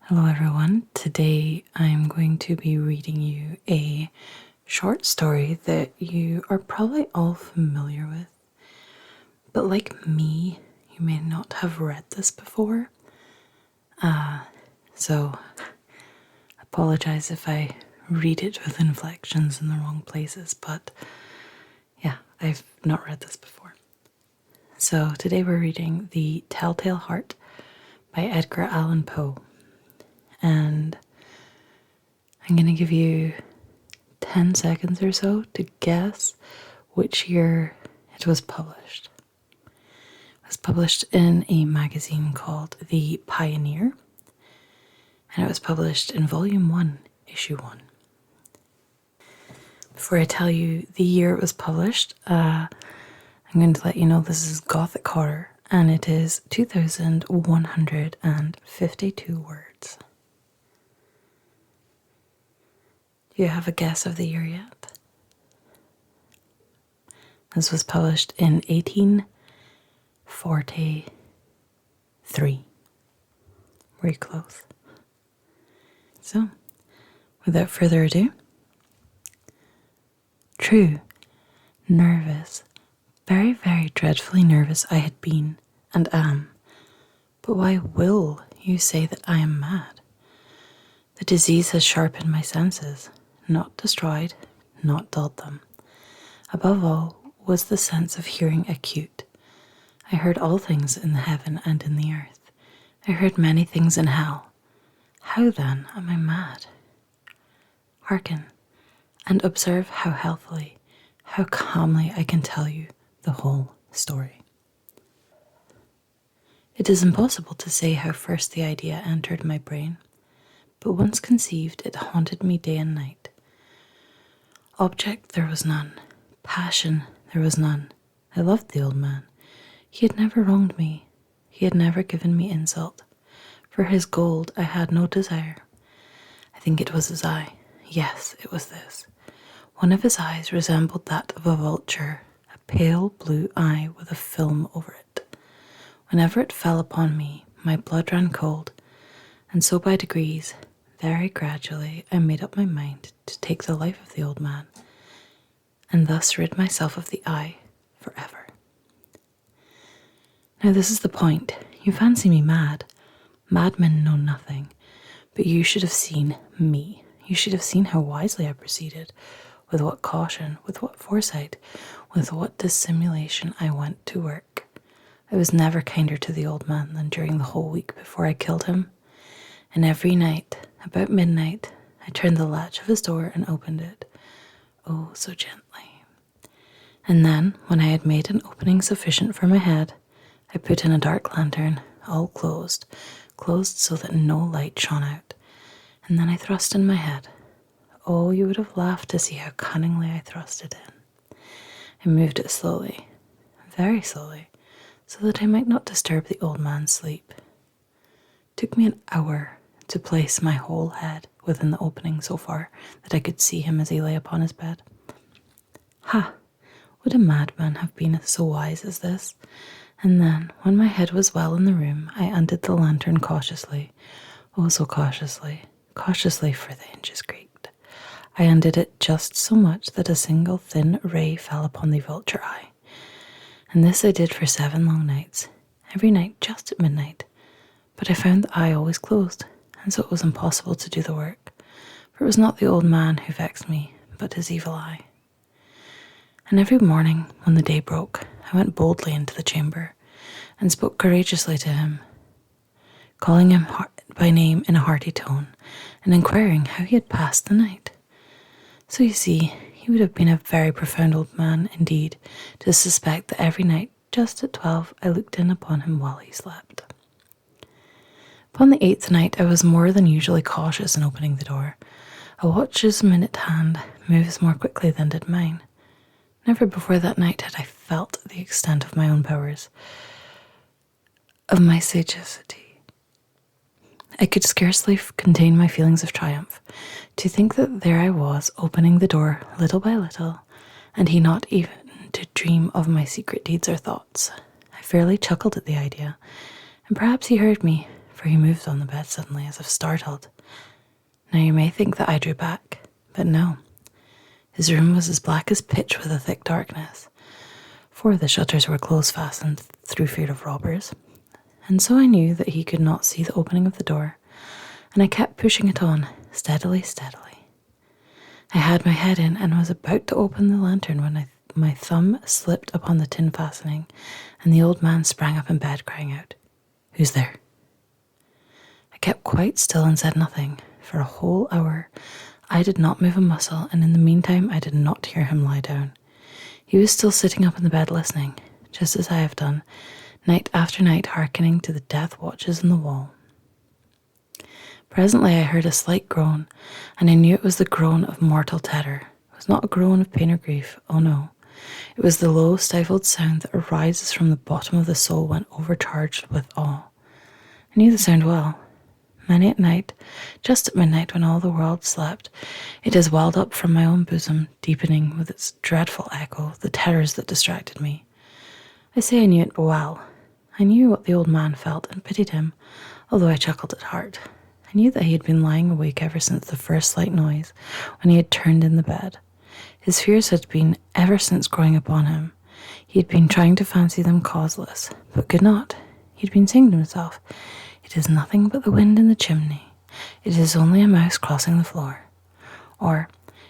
Hello everyone, today I'm going to be reading you a short story that you are probably all familiar with, but like me, you may not have read this before, so apologize if I read it with inflections in the wrong places, but yeah, I've not read this before. So today we're reading The Telltale Heart by Edgar Allan Poe. And I'm going to give you 10 seconds or so to guess which year it was published. It was published in a magazine called The Pioneer, and it was published in Volume 1, Issue 1. Before I tell you the year it was published, I'm going to let you know this is Gothic horror, and it is 2,152 words. Do you have a guess of the year yet? This was published in 1843. Very close. So, without further ado, true, nervous, very, very dreadfully nervous I had been and am. But why will you say that I am mad? The disease has sharpened my senses, not destroyed, not dulled them. Above all was the sense of hearing acute. I heard all things in the heaven and in the earth. I heard many things in hell. How then am I mad? Hearken, and observe how healthily, how calmly I can tell you the whole story. It is impossible to say how first the idea entered my brain, but once conceived it haunted me day and night. Object there was none, passion there was none. I loved the old man. He had never wronged me. He had never given me insult. For his gold I had no desire. I think it was his eye. Yes, it was this. One of his eyes resembled that of a vulture, a pale blue eye with a film over it. Whenever it fell upon me, my blood ran cold, and so by degrees, very gradually, I made up my mind to take the life of the old man, and thus rid myself of the eye forever. Now this is the point. You fancy me mad. Madmen know nothing, but you should have seen me. You should have seen how wisely I proceeded, with what caution, with what foresight, with what dissimulation I went to work. I was never kinder to the old man than during the whole week before I killed him. And every night, about midnight, I turned the latch of his door and opened it, oh, so gently. And then, when I had made an opening sufficient for my head, I put in a dark lantern, all closed so that no light shone out, and then I thrust in my head. Oh, you would have laughed to see how cunningly I thrust it in. I moved it slowly, very slowly, so that I might not disturb the old man's sleep. It took me an hour to place my whole head within the opening so far that I could see him as he lay upon his bed. Ha! Would a madman have been so wise as this? And then, when my head was well in the room, I undid the lantern cautiously, oh so cautiously, cautiously for the hinges creaked. I undid it just so much that a single thin ray fell upon the vulture eye. And this I did for 7 long nights, every night just at midnight. But I found the eye always closed, and so it was impossible to do the work, for it was not the old man who vexed me, but his evil eye. And every morning, when the day broke, I went boldly into the chamber, and spoke courageously to him, calling him by name in a hearty tone, and inquiring how he had passed the night. So you see, he would have been a very profound old man indeed to suspect that every night, just at 12, I looked in upon him while he slept. Upon the 8th night, I was more than usually cautious in opening the door. A watch's minute hand moves more quickly than did mine. Never before that night had I felt the extent of my own powers, of my sagacity. I could scarcely contain my feelings of triumph. To think that there I was, opening the door little by little, and he not even to dream of my secret deeds or thoughts. I fairly chuckled at the idea, and perhaps he heard me, for he moved on the bed suddenly as if startled. Now you may think that I drew back, but no. His room was as black as pitch with a thick darkness. 4 of the shutters were close fastened through fear of robbers, and so I knew that he could not see the opening of the door, and I kept pushing it on, steadily. I had my head in and was about to open the lantern when my thumb slipped upon the tin fastening, and the old man sprang up in bed, crying out, "Who's there?" I kept quite still and said nothing. For a whole hour I did not move a muscle, and in the meantime I did not hear him lie down. He was still sitting up in the bed listening, just as I have done, night after night, hearkening to the death watches in the wall. Presently I heard a slight groan, and I knew it was the groan of mortal terror. It was not a groan of pain or grief, oh no. It was the low, stifled sound that arises from the bottom of the soul when overcharged with awe. I knew the sound well. Many at night, just at midnight when all the world slept, it has welled up from my own bosom, deepening with its dreadful echo the terrors that distracted me. I say I knew it well. I knew what the old man felt and pitied him, although I chuckled at heart. I knew that he had been lying awake ever since the first slight noise, when he had turned in the bed. His fears had been ever since growing upon him. He had been trying to fancy them causeless, but could not. He had been saying to himself, "It is nothing but the wind in the chimney. It is only a mouse crossing the floor." Or,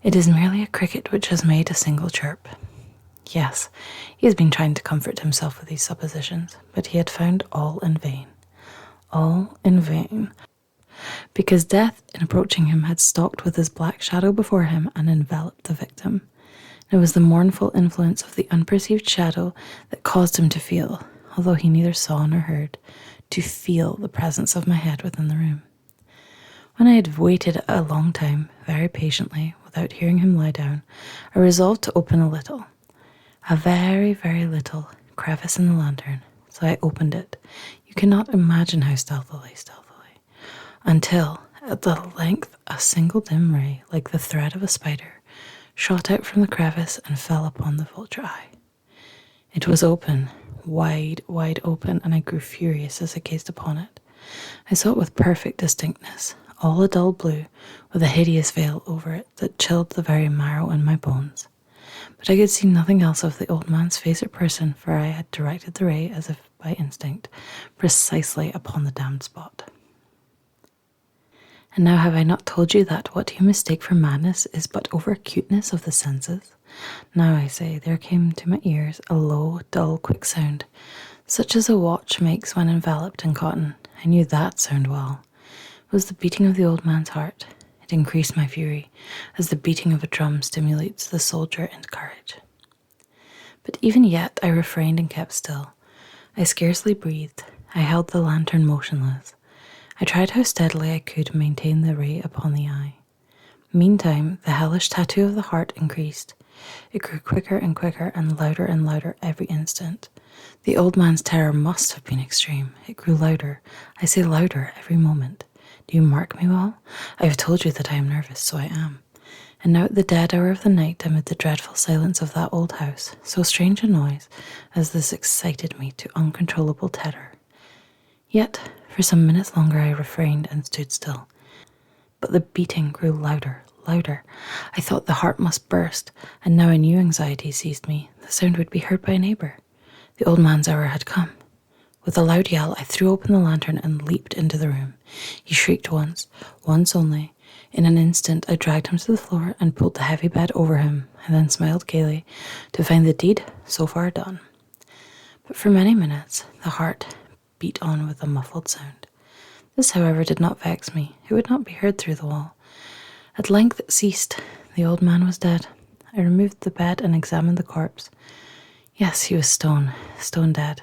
"It is merely a cricket which has made a single chirp." Yes, he has been trying to comfort himself with these suppositions, but he had found all in vain. All in vain. Because death, in approaching him, had stalked with his black shadow before him and enveloped the victim. It was the mournful influence of the unperceived shadow that caused him to feel, although he neither saw nor heard, to feel the presence of my head within the room. When I had waited a long time, very patiently, without hearing him lie down, I resolved to open a little, a very, very little crevice in the lantern. So I opened it. You cannot imagine how stealthily, until, at the length, a single dim ray, like the thread of a spider, shot out from the crevice and fell upon the vulture eye. It was open, wide open, and I grew furious as I gazed upon it. I saw it with perfect distinctness, all a dull blue, with a hideous veil over it that chilled the very marrow in my bones. But I could see nothing else of the old man's face or person, for I had directed the ray, as if by instinct, precisely upon the damned spot. And now have I not told you that what you mistake for madness is but over-acuteness of the senses? Now, I say, there came to my ears a low, dull, quick sound, such as a watch makes when enveloped in cotton. I knew that sound well. It was the beating of the old man's heart. It increased my fury, as the beating of a drum stimulates the soldier into courage. But even yet I refrained and kept still. I scarcely breathed. I held the lantern motionless. I tried how steadily I could maintain the ray upon the eye. Meantime, the hellish tattoo of the heart increased. It grew quicker and quicker and louder every instant. The old man's terror must have been extreme. It grew louder, I say louder, every moment. Do you mark me well? I have told you that I am nervous, so I am. And now at the dead hour of the night, amid the dreadful silence of that old house, so strange a noise as this excited me to uncontrollable terror. Yet, for some minutes longer I refrained and stood still. But the beating grew louder. I thought the heart must burst, and now a new anxiety seized me. The sound would be heard by a neighbour. The old man's hour had come. With a loud yell, I threw open the lantern and leaped into the room. He shrieked once only. In an instant, I dragged him to the floor and pulled the heavy bed over him. I then smiled gaily to find the deed so far done. But for many minutes, the heart beat on with a muffled sound. This, however, did not vex me. It would not be heard through the wall. At length it ceased. The old man was dead. I removed the bed and examined the corpse. Yes, he was stone dead.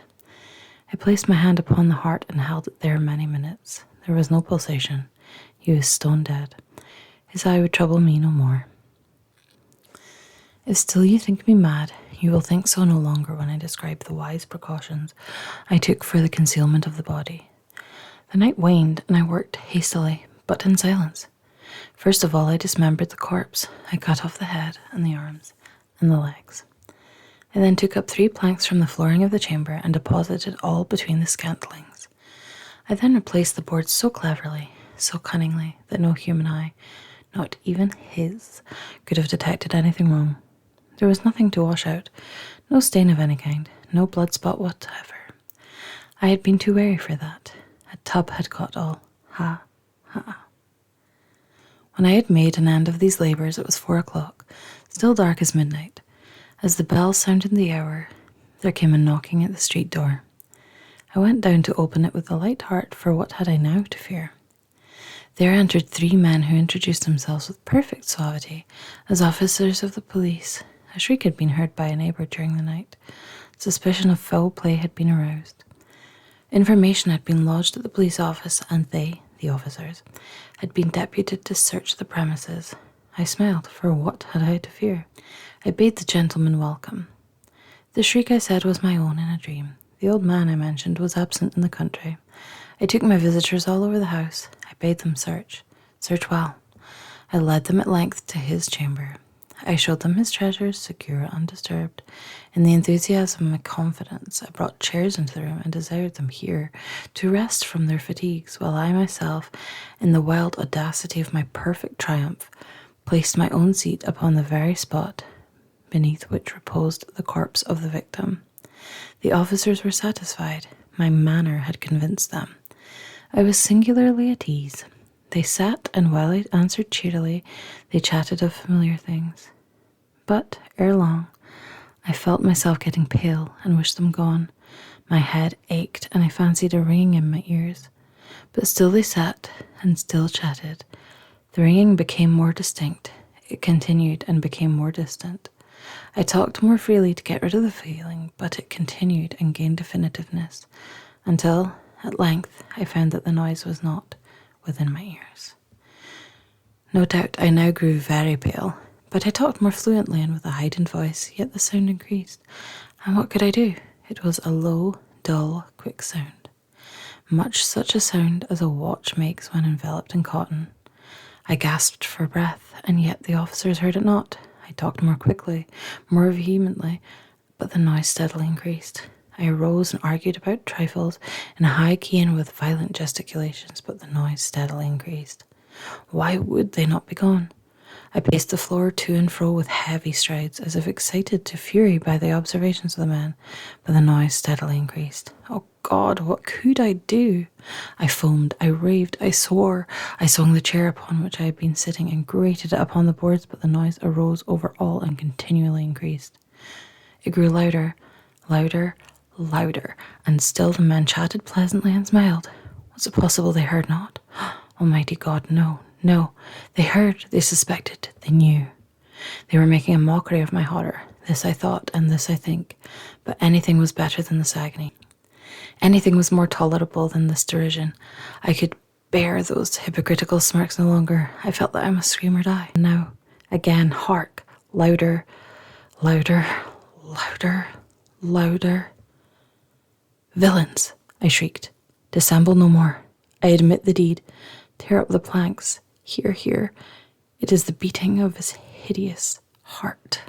I placed my hand upon the heart and held it there many minutes. There was no pulsation. He was stone dead. His eye would trouble me no more. If still you think me mad, you will think so no longer when I describe the wise precautions I took for the concealment of the body. The night waned, and I worked hastily, but in silence. First of all, I dismembered the corpse. I cut off the head and the arms and the legs. I then took up 3 planks from the flooring of the chamber and deposited all between the scantlings. I then replaced the boards so cleverly, so cunningly, that no human eye, not even his, could have detected anything wrong. There was nothing to wash out, no stain of any kind, no blood spot whatever. I had been too wary for that. A tub had caught all. Ha, ha. When I had made an end of these labours, it was 4:00, still dark as midnight. As the bell sounded the hour, there came a knocking at the street door. I went down to open it with a light heart, for what had I now to fear? There entered 3 men who introduced themselves with perfect suavity as officers of the police. A shriek had been heard by a neighbour during the night. Suspicion of foul play had been aroused. Information had been lodged at the police office, and they, the officers, had been deputed to search the premises. I smiled, for what had I to fear? I bade the gentleman welcome. The shriek, I said, was my own in a dream. The old man I mentioned was absent in the country. I took my visitors all over the house. I bade them search well. I led them at length to his chamber. I showed them his treasures, secure, undisturbed. In the enthusiasm of my confidence, I brought chairs into the room and desired them here to rest from their fatigues, while I myself, in the wild audacity of my perfect triumph, placed my own seat upon the very spot beneath which reposed the corpse of the victim. The officers were satisfied. My manner had convinced them. I was singularly at ease. They sat, and while I answered cheerily, they chatted of familiar things. But, ere long, I felt myself getting pale and wished them gone. My head ached, and I fancied a ringing in my ears. But still they sat, and still chatted. The ringing became more distinct. It continued and became more distant. I talked more freely to get rid of the feeling, but it continued and gained definitiveness, until, at length, I found that the noise was not within my ears. No doubt I now grew very pale, but I talked more fluently and with a heightened voice, yet the sound increased. And what could I do? It was a low, dull, quick sound, much such a sound as a watch makes when enveloped in cotton. I gasped for breath, and yet the officers heard it not. I talked more quickly, more vehemently, but the noise steadily increased. I arose and argued about trifles in a high key and with violent gesticulations, but the noise steadily increased. Why would they not be gone? I paced the floor to and fro with heavy strides, as if excited to fury by the observations of the men, but the noise steadily increased. Oh God, what could I do? I foamed, I raved, I swore. I swung the chair upon which I had been sitting and grated it upon the boards, but the noise arose over all and continually increased. It grew louder, louder, louder, and still the men chatted pleasantly and smiled. Was it possible they heard not? Almighty God, no, no. They heard, they suspected, they knew. They were making a mockery of my horror. This I thought, and this I think. But anything was better than this agony. Anything was more tolerable than this derision. I could bear those hypocritical smirks no longer. I felt that I must scream or die. And now, again, hark, louder, louder, louder, louder. Villains, I shrieked. Dissemble no more. I admit the deed. Tear up the planks. Here, here. It is the beating of his hideous heart.